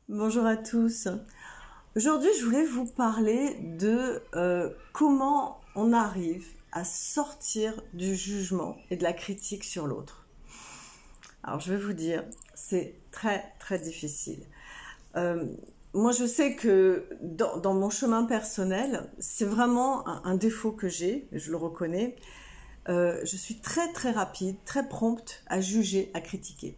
Bonjour à tous. Aujourd'hui, je voulais vous parler de comment on arrive à sortir du jugement et de la critique sur l'autre. Alors, je vais vous dire, c'est très difficile. Moi, je sais que dans mon chemin personnel, c'est vraiment un défaut que j'ai, je le reconnais. Je suis très rapide, très prompte à juger, à critiquer,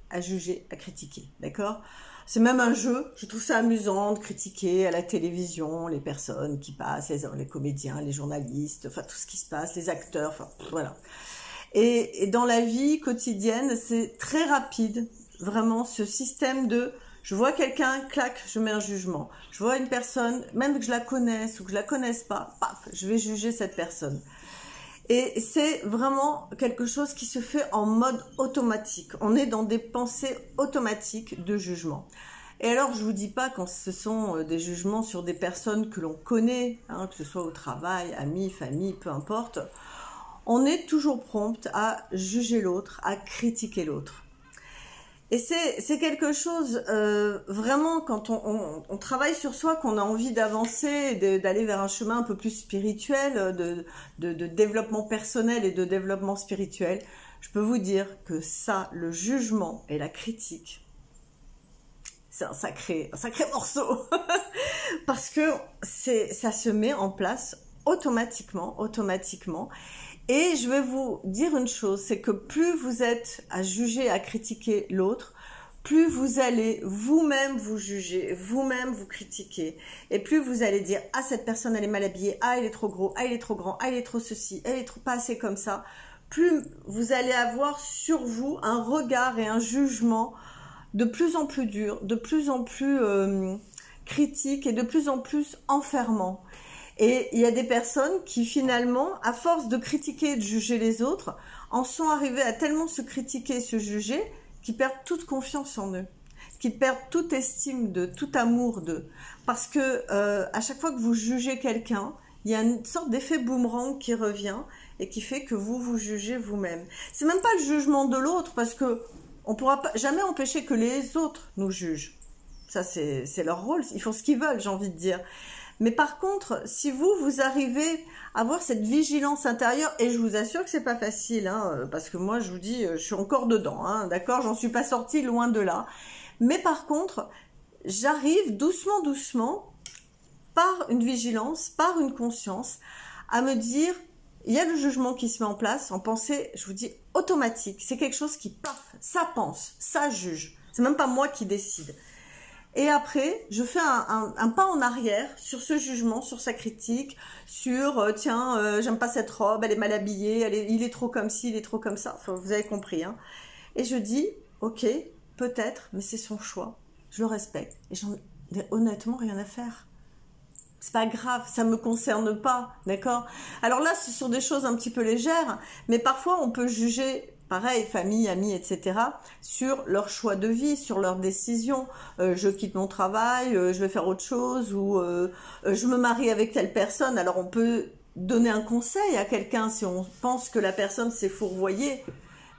d'accord? C'est même un jeu, je trouve ça amusant de critiquer à la télévision les personnes qui passent, les comédiens, les journalistes, enfin tout ce qui se passe, les acteurs, enfin voilà. Et dans la vie quotidienne, c'est très rapide, vraiment ce système de je vois quelqu'un, clac, je mets un jugement. Je vois une personne, même que je la connaisse ou que je la connaisse pas, paf, je vais juger cette personne. Et c'est vraiment quelque chose qui se fait en mode automatique. On est dans des pensées automatiques de jugement. Et alors, je vous dis pas quand ce sont des jugements sur des personnes que l'on connaît, hein, que ce soit au travail, amis, famille, peu importe, on est toujours prompte à juger l'autre, à critiquer l'autre. Et c'est quelque chose, vraiment, quand on travaille sur soi, qu'on a envie d'avancer, d'aller vers un chemin un peu plus spirituel, de développement personnel et de développement spirituel, je peux vous dire que ça, le jugement et la critique, c'est un sacré morceau. Parce que ça se met en place automatiquement. Et je vais vous dire une chose, c'est que plus vous êtes à juger, à critiquer l'autre, plus vous allez vous-même vous juger, vous-même vous critiquer. Et plus vous allez dire, ah cette personne elle est mal habillée, ah il est trop gros, ah il est trop grand, ah il est trop ceci, elle est trop pas assez comme ça. Plus vous allez avoir sur vous un regard et un jugement de plus en plus dur, de plus en plus critique et de plus en plus enfermant. Et il y a des personnes qui finalement, à force de critiquer et de juger les autres, en sont arrivées à tellement se critiquer et se juger qu'ils perdent toute confiance en eux, qu'ils perdent toute estime d'eux, tout amour d'eux. Parce que à chaque fois que vous jugez quelqu'un, il y a une sorte d'effet boomerang qui revient et qui fait que vous vous jugez vous-même. C'est même pas le jugement de l'autre parce que on pourra jamais empêcher que les autres nous jugent. Ça c'est leur rôle, ils font ce qu'ils veulent, j'ai envie de dire. Mais par contre, si vous arrivez à avoir cette vigilance intérieure, et je vous assure que c'est pas facile, hein, parce que moi je vous dis, je suis encore dedans, hein, d'accord, j'en suis pas sortie loin de là. Mais par contre, j'arrive doucement, par une vigilance, par une conscience, à me dire, il y a le jugement qui se met en place, en pensée, je vous dis, automatique. C'est quelque chose qui, paf, ça pense, ça juge. C'est même pas moi qui décide. Et après, je fais un pas en arrière sur ce jugement, sur sa critique, sur tiens, j'aime pas cette robe, elle est mal habillée, il est trop comme ci, il est trop comme ça. Enfin, vous avez compris, hein. Et je dis, ok, peut-être, mais c'est son choix. Je le respecte. Et j'en ai honnêtement rien à faire. C'est pas grave, ça me concerne pas, d'accord? Alors là, ce sont des choses un petit peu légères, mais parfois on peut juger. Pareil, famille, amis, etc., sur leur choix de vie, sur leurs décisions. Je quitte mon travail, je vais faire autre chose, ou je me marie avec telle personne. Alors on peut donner un conseil à quelqu'un si on pense que la personne s'est fourvoyée,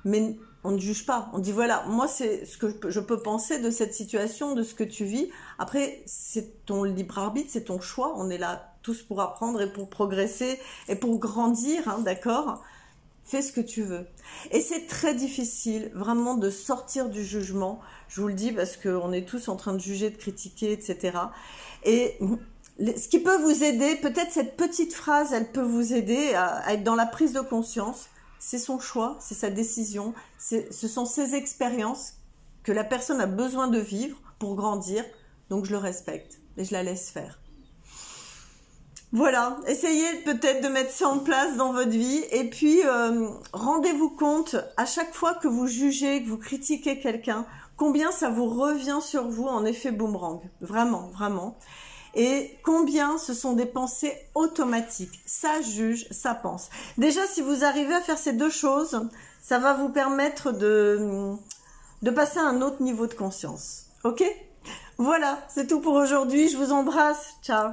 mais on ne juge pas. On dit voilà, moi c'est ce que je peux penser de cette situation, de ce que tu vis. Après, c'est ton libre arbitre, c'est ton choix. On est là tous pour apprendre et pour progresser et pour grandir, hein, d'accord ? Fais ce que tu veux. Et c'est très difficile, vraiment, de sortir du jugement. Je vous le dis parce qu'on est tous en train de juger, de critiquer, etc. Et ce qui peut vous aider, peut-être cette petite phrase, elle peut vous aider à être dans la prise de conscience. C'est son choix, c'est sa décision. Ce sont ses expériences que la personne a besoin de vivre pour grandir. Donc je le respecte et je la laisse faire. Voilà, essayez peut-être de mettre ça en place dans votre vie et puis rendez-vous compte à chaque fois que vous jugez, que vous critiquez quelqu'un, combien ça vous revient sur vous en effet boomerang, vraiment. Et combien ce sont des pensées automatiques, ça juge, ça pense. Déjà, si vous arrivez à faire ces deux choses, ça va vous permettre de passer à un autre niveau de conscience, ok? Voilà, c'est tout pour aujourd'hui, je vous embrasse, ciao.